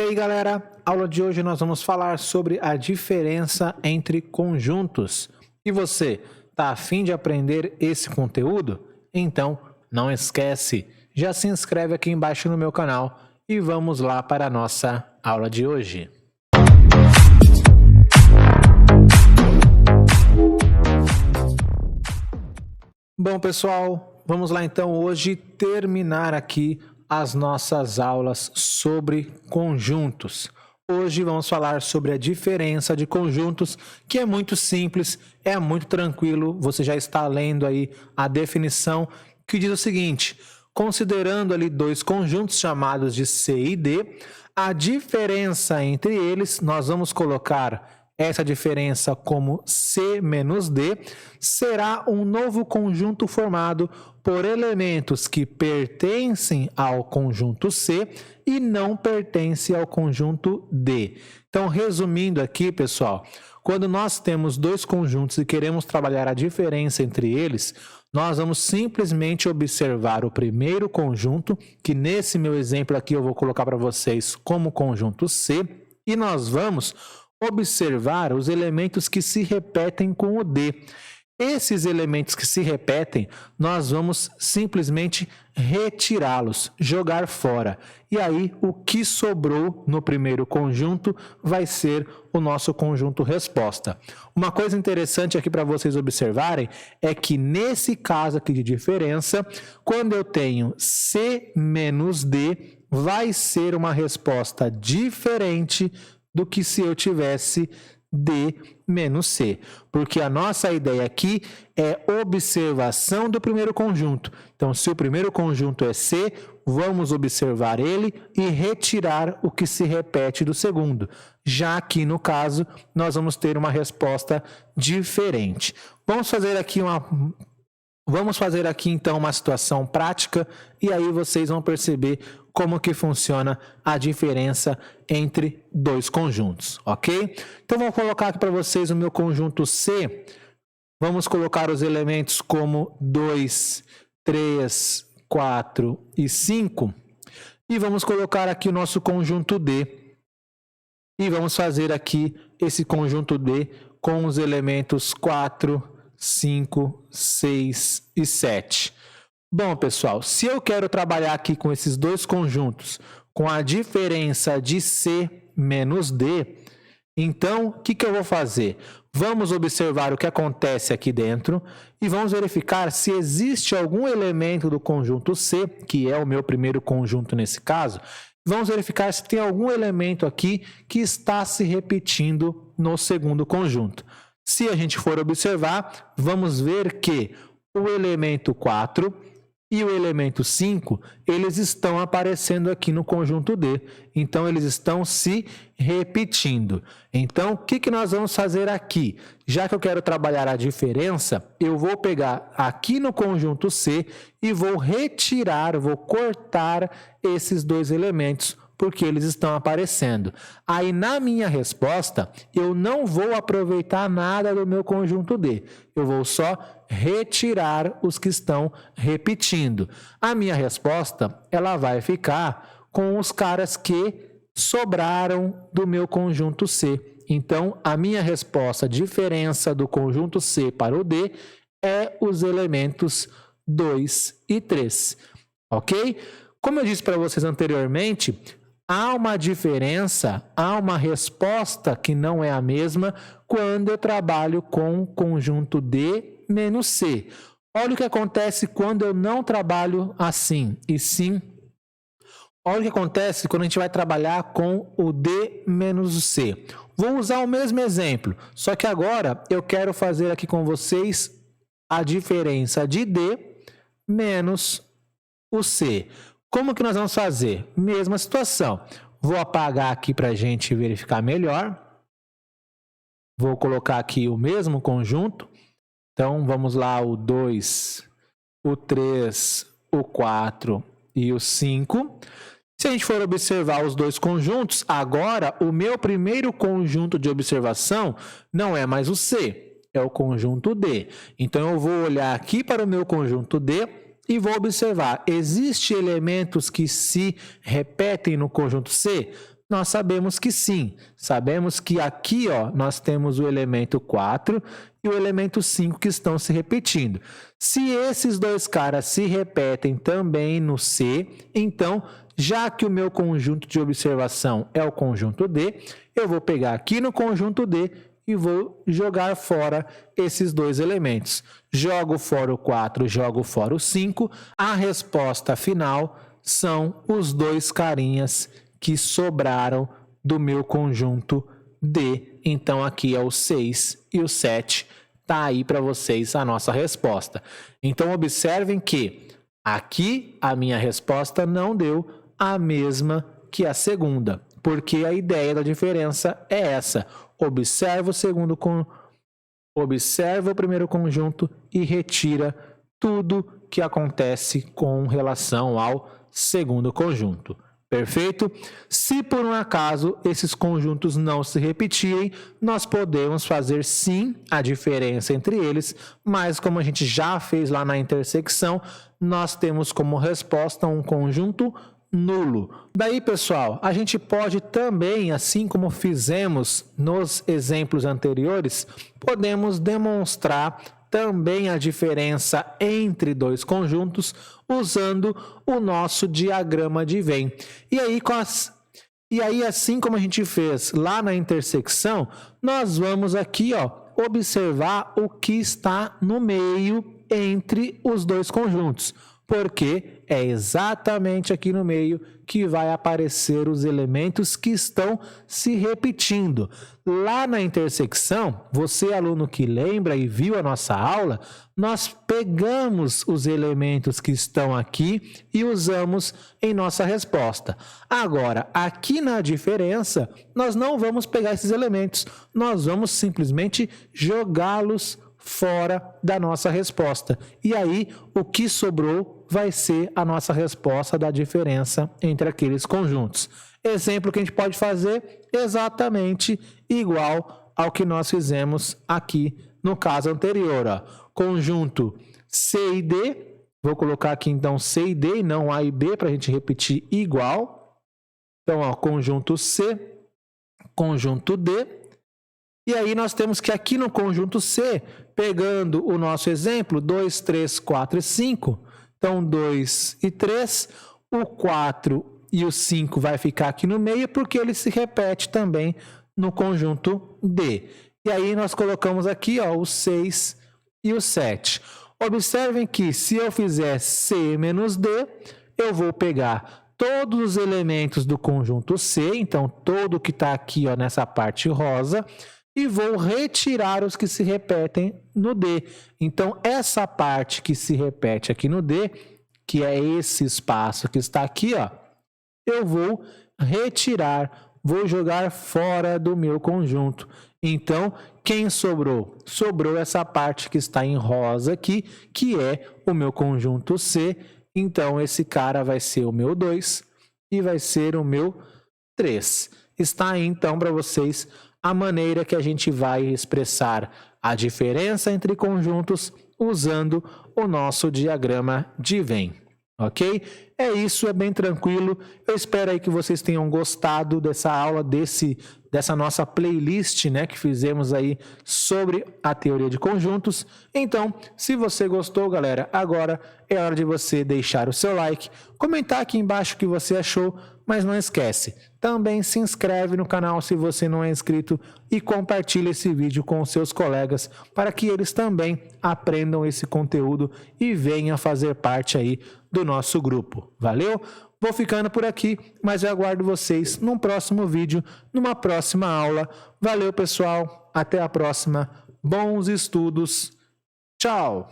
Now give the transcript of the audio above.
E aí, galera, aula de hoje nós vamos falar sobre a diferença entre conjuntos. E você, tá a fim de aprender esse conteúdo? Então, não esquece, já se inscreve aqui embaixo no meu canal e vamos lá para a nossa aula de hoje. Bom, pessoal, vamos lá então hoje terminar aqui as nossas aulas sobre conjuntos. Hoje vamos falar sobre a diferença de conjuntos, que é muito simples, é muito tranquilo. Você já está lendo aí a definição que diz o seguinte: considerando ali dois conjuntos chamados de C e D, a diferença entre eles, nós vamos colocar essa diferença como C menos D, será um novo conjunto formado por elementos que pertencem ao conjunto C e não pertencem ao conjunto D. Então, resumindo aqui, pessoal, quando nós temos dois conjuntos e queremos trabalhar a diferença entre eles, nós vamos simplesmente observar o primeiro conjunto, que nesse meu exemplo aqui eu vou colocar para vocês como conjunto C, e nós vamos observar os elementos que se repetem com o D. Esses elementos que se repetem, nós vamos simplesmente retirá-los, jogar fora. E aí, o que sobrou no primeiro conjunto vai ser o nosso conjunto resposta. Uma coisa interessante aqui para vocês observarem é que nesse caso aqui de diferença, quando eu tenho C menos D, vai ser uma resposta diferente do que se eu tivesse D menos C, porque a nossa ideia aqui é observação do primeiro conjunto. Então, se o primeiro conjunto é C, vamos observar ele e retirar o que se repete do segundo. Já aqui, no caso, nós vamos ter uma resposta diferente. Vamos fazer aqui então uma situação prática e aí vocês vão perceber como que funciona a diferença entre dois conjuntos, ok? Então, vou colocar aqui para vocês o meu conjunto C. Vamos colocar os elementos como 2, 3, 4 e 5. E vamos colocar aqui o nosso conjunto D. E vamos fazer aqui esse conjunto D com os elementos 4, 5, 6 e 7. Bom, pessoal, se eu quero trabalhar aqui com esses dois conjuntos, com a diferença de C menos D, então, o que eu vou fazer? Vamos observar o que acontece aqui dentro e vamos verificar se existe algum elemento do conjunto C, que é o meu primeiro conjunto nesse caso. Vamos verificar se tem algum elemento aqui que está se repetindo no segundo conjunto. Se a gente for observar, vamos ver que o elemento 4 e o elemento 5, eles estão aparecendo aqui no conjunto D. Então, eles estão se repetindo. Então, o que nós vamos fazer aqui? Já que eu quero trabalhar a diferença, eu vou pegar aqui no conjunto C e vou retirar, vou cortar esses dois elementos, porque eles estão aparecendo. Aí, na minha resposta, eu não vou aproveitar nada do meu conjunto D. Eu vou só retirar os que estão repetindo. A minha resposta, ela vai ficar com os caras que sobraram do meu conjunto C. Então, a minha resposta, diferença do conjunto C para o D, é os elementos 2 e 3. Ok? Como eu disse para vocês anteriormente, há uma diferença, há uma resposta que não é a mesma quando eu trabalho com o conjunto D menos C. Olha o que acontece quando eu não trabalho assim, e sim, olha o que acontece quando a gente vai trabalhar com o D menos o C. Vou usar o mesmo exemplo, só que agora eu quero fazer aqui com vocês a diferença de D menos o C. Como que nós vamos fazer? Mesma situação. Vou apagar aqui para a gente verificar melhor. Vou colocar aqui o mesmo conjunto. Então, vamos lá, o 2, o 3, o 4 e o 5. Se a gente for observar os dois conjuntos, agora o meu primeiro conjunto de observação não é mais o C, é o conjunto D. Então, eu vou olhar aqui para o meu conjunto D e vou observar, existem elementos que se repetem no conjunto C? Nós sabemos que sim. Sabemos que aqui ó, nós temos o elemento 4 e o elemento 5 que estão se repetindo. Se esses dois caras se repetem também no C, então, já que o meu conjunto de observação é o conjunto D, eu vou pegar aqui no conjunto D e vou jogar fora esses dois elementos. Jogo fora o 4, jogo fora o 5. A resposta final são os dois carinhas que sobraram do meu conjunto D. Então, aqui é o 6 e o 7. Tá aí para vocês a nossa resposta. Então, observem que aqui a minha resposta não deu a mesma que a segunda, porque a ideia da diferença é essa. Observa o primeiro conjunto e retira tudo que acontece com relação ao segundo conjunto. Perfeito? Se por um acaso esses conjuntos não se repetirem, nós podemos fazer sim a diferença entre eles, mas como a gente já fez lá na intersecção, nós temos como resposta um conjunto nulo. Daí, pessoal, a gente pode também, assim como fizemos nos exemplos anteriores, podemos demonstrar também a diferença entre dois conjuntos usando o nosso diagrama de Venn. E aí, assim como a gente fez lá na intersecção, nós vamos aqui, ó, observar o que está no meio entre os dois conjuntos, porque é exatamente aqui no meio que vai aparecer os elementos que estão se repetindo. Lá na intersecção, você, aluno que lembra e viu a nossa aula, nós pegamos os elementos que estão aqui e usamos em nossa resposta. Agora, aqui na diferença, nós não vamos pegar esses elementos, nós vamos simplesmente jogá-los fora da nossa resposta. E aí, o que sobrou vai ser a nossa resposta da diferença entre aqueles conjuntos. Exemplo que a gente pode fazer exatamente igual ao que nós fizemos aqui no caso anterior. Ó. Conjunto C e D, vou colocar aqui então C e D e não A e B para a gente repetir igual. Então, ó, conjunto C, conjunto D. E aí nós temos que aqui no conjunto C, pegando o nosso exemplo, 2, 3, 4 e 5, então 2 e 3, o 4 e o 5 vai ficar aqui no meio, porque ele se repete também no conjunto D. E aí nós colocamos aqui ó, o 6 e o 7. Observem que se eu fizer C menos D, eu vou pegar todos os elementos do conjunto C, então todo que está aqui ó, nessa parte rosa, e vou retirar os que se repetem no D. Então, essa parte que se repete aqui no D, que é esse espaço que está aqui, ó, eu vou retirar, vou jogar fora do meu conjunto. Então, quem sobrou? Sobrou essa parte que está em rosa aqui, que é o meu conjunto C. Então, esse cara vai ser o meu 2 e vai ser o meu 3. Está aí, então, para vocês a maneira que a gente vai expressar a diferença entre conjuntos usando o nosso diagrama de Venn, ok? É isso, é bem tranquilo. Eu espero aí que vocês tenham gostado dessa aula, dessa nossa playlist, né, que fizemos aí sobre a teoria de conjuntos. Então, se você gostou, galera, agora é hora de você deixar o seu like, comentar aqui embaixo o que você achou, mas não esquece, também se inscreve no canal se você não é inscrito e compartilha esse vídeo com os seus colegas para que eles também aprendam esse conteúdo e venham fazer parte aí do nosso grupo. Valeu? Vou ficando por aqui, mas eu aguardo vocês num próximo vídeo, numa próxima aula. Valeu, pessoal. Até a próxima. Bons estudos. Tchau!